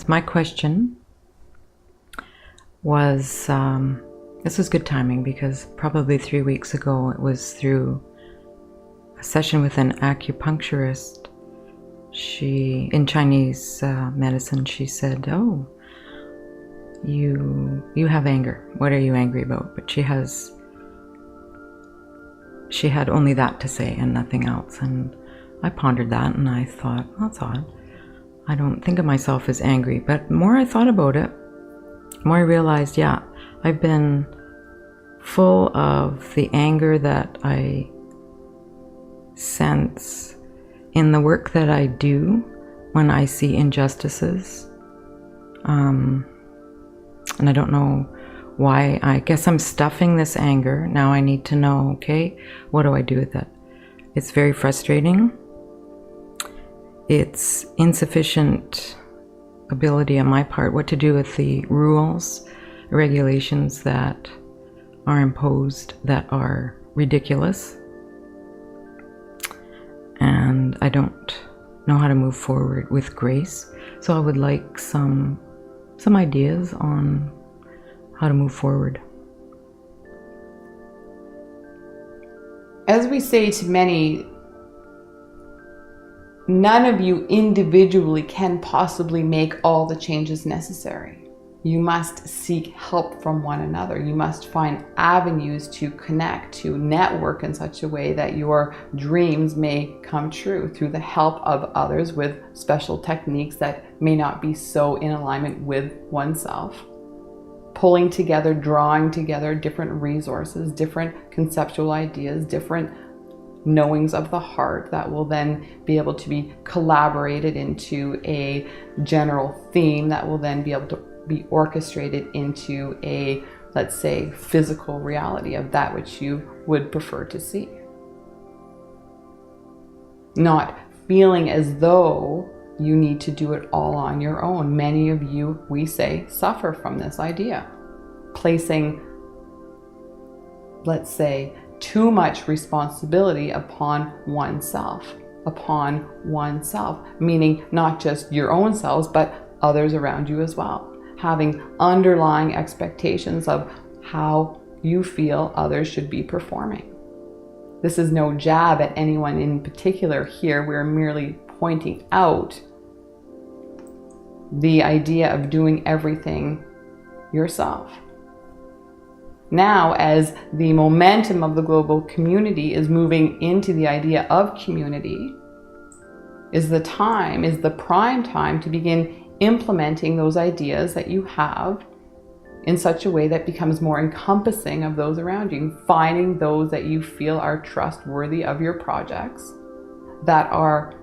My question was, this was good timing because probably 3 weeks ago it was through a session with an acupuncturist. In Chinese medicine, she said, "Oh, you have anger. What are you angry about?" But she had only that to say and nothing else. And I pondered that and I thought, well, that's odd. I don't think of myself as angry, but the more I thought about it, the more I realized, yeah, I've been full of the anger that I sense in the work that I do when I see injustices. And I don't know why. I guess I'm stuffing this anger. Now I need to know, okay, what do I do with it? It's very frustrating. It's insufficient ability on my part what to do with the rules, regulations that are imposed that are ridiculous. And I don't know how to move forward with grace. So I would like some ideas on how to move forward. As we say to many, none of you individually can possibly make all the changes necessary. You must seek help from one another. You must find avenues to connect, to network in such a way that your dreams may come true through the help of others with special techniques that may not be so in alignment with oneself. Pulling together, drawing together different resources, different conceptual ideas, different knowings of the heart that will then be able to be collaborated into a general theme that will then be able to be orchestrated into a, let's say, physical reality of that which you would prefer to see. Not feeling as though you need to do it all on your own. Many of you, we say, suffer from this idea. Placing, let's say, too much responsibility upon oneself, meaning not just your own selves, but others around you as well. Having underlying expectations of how you feel others should be performing. This is no jab at anyone in particular here. We're merely pointing out the idea of doing everything yourself. Now, as the momentum of the global community is moving into the idea of community, is the prime time to begin implementing those ideas that you have in such a way that becomes more encompassing of those around you, finding those that you feel are trustworthy of your projects, that are,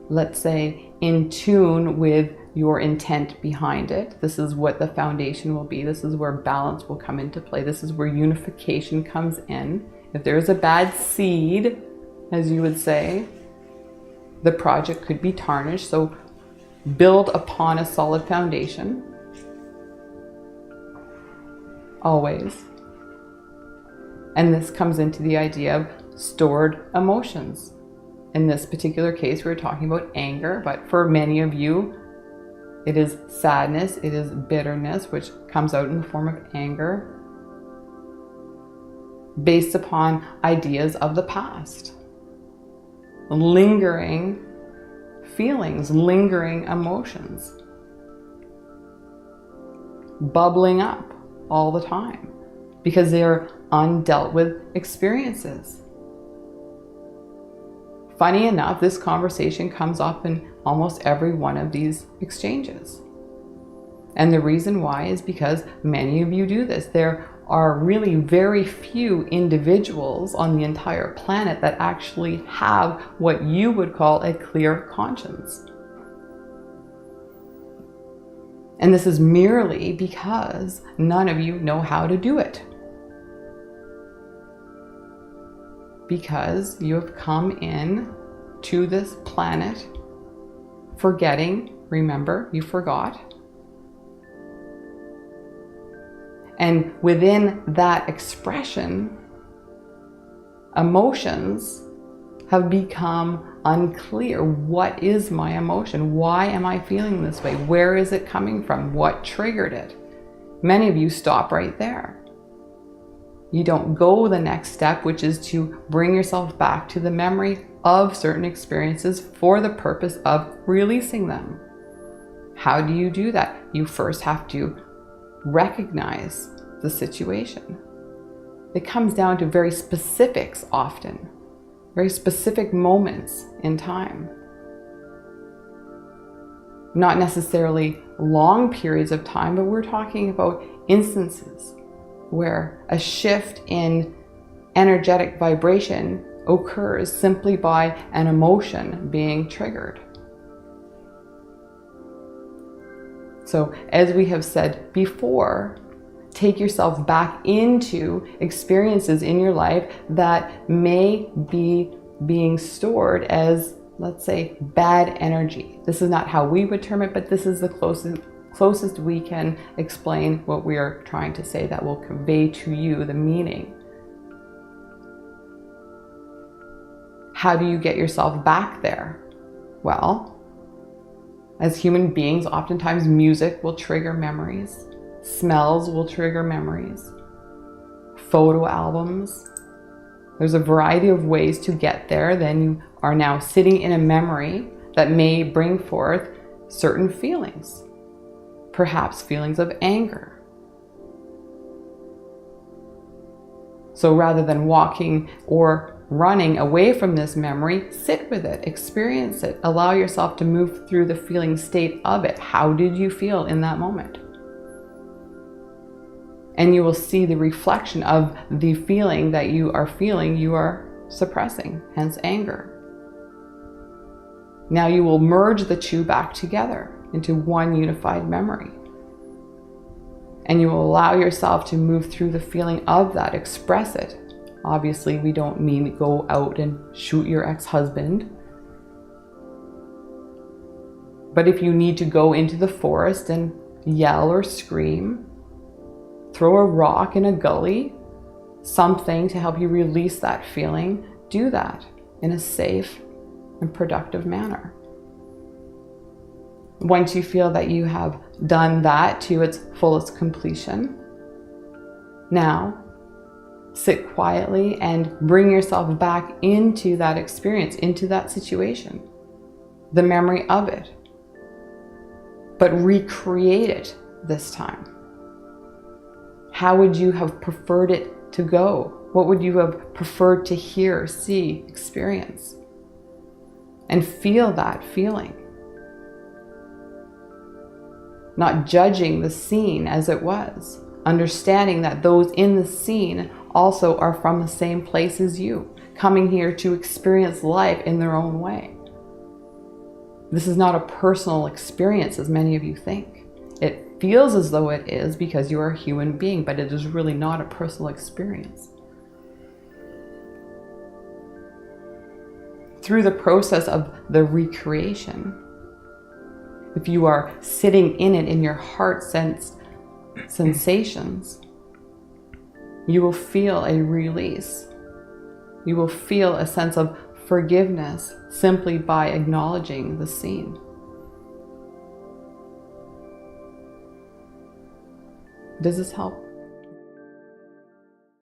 let's say, in tune with your intent behind it. This is what the foundation will be. This is where balance will come into play. This is where unification comes in. If there's a bad seed, as you would say, the project could be tarnished. So build upon a solid foundation. Always. And this comes into the idea of stored emotions. In this particular case, we're talking about anger, but for many of you, it is sadness, it is bitterness, which comes out in the form of anger, based upon ideas of the past. Lingering feelings, lingering emotions, bubbling up all the time because they're undealt with experiences. Funny enough, this conversation comes up in almost every one of these exchanges. And the reason why is because many of you do this. There are really very few individuals on the entire planet that actually have what you would call a clear conscience. And this is merely because none of you know how to do it. Because you have come in to this planet forgetting, remember, you forgot. And within that expression, emotions have become unclear. What is my emotion? Why am I feeling this way? Where is it coming from? What triggered it? Many of you stop right there. You don't go the next step, which is to bring yourself back to the memory of certain experiences for the purpose of releasing them. How do you do that? You first have to recognize the situation. It comes down to very specifics often, very specific moments in time. Not necessarily long periods of time, but we're talking about instances where a shift in energetic vibration occurs simply by an emotion being triggered. So, as we have said before, take yourself back into experiences in your life that may be being stored as, let's say, bad energy. This is not how we would term it, but this is the closest we can explain what we are trying to say that will convey to you the meaning. How do you get yourself back there? Well, as human beings, oftentimes music will trigger memories. Smells will trigger memories. Photo albums. There's a variety of ways to get there. Then you are now sitting in a memory that may bring forth certain feelings. Perhaps feelings of anger. So rather than walking or running away from this memory, sit with it, experience it, allow yourself to move through the feeling state of it. How did you feel in that moment? And you will see the reflection of the feeling that you are suppressing, hence anger. Now you will merge the two back together into one unified memory. And you will allow yourself to move through the feeling of that, express it. Obviously, we don't mean go out and shoot your ex-husband. But if you need to go into the forest and yell or scream, throw a rock in a gully, something to help you release that feeling, do that in a safe and productive manner. Once you feel that you have done that to its fullest completion, now sit quietly and bring yourself back into that experience, into that situation, the memory of it, but recreate it this time. How would you have preferred it to go? What would you have preferred to hear, see, experience? And feel that feeling. Not judging the scene as it was, understanding that those in the scene also are from the same place as you, coming here to experience life in their own way. This is not a personal experience as many of you think. It feels as though it is because you are a human being, but it is really not a personal experience. Through the process of the recreation, if you are sitting in it in your heart sensations, you will feel a release. You will feel a sense of forgiveness simply by acknowledging the scene. Does this help?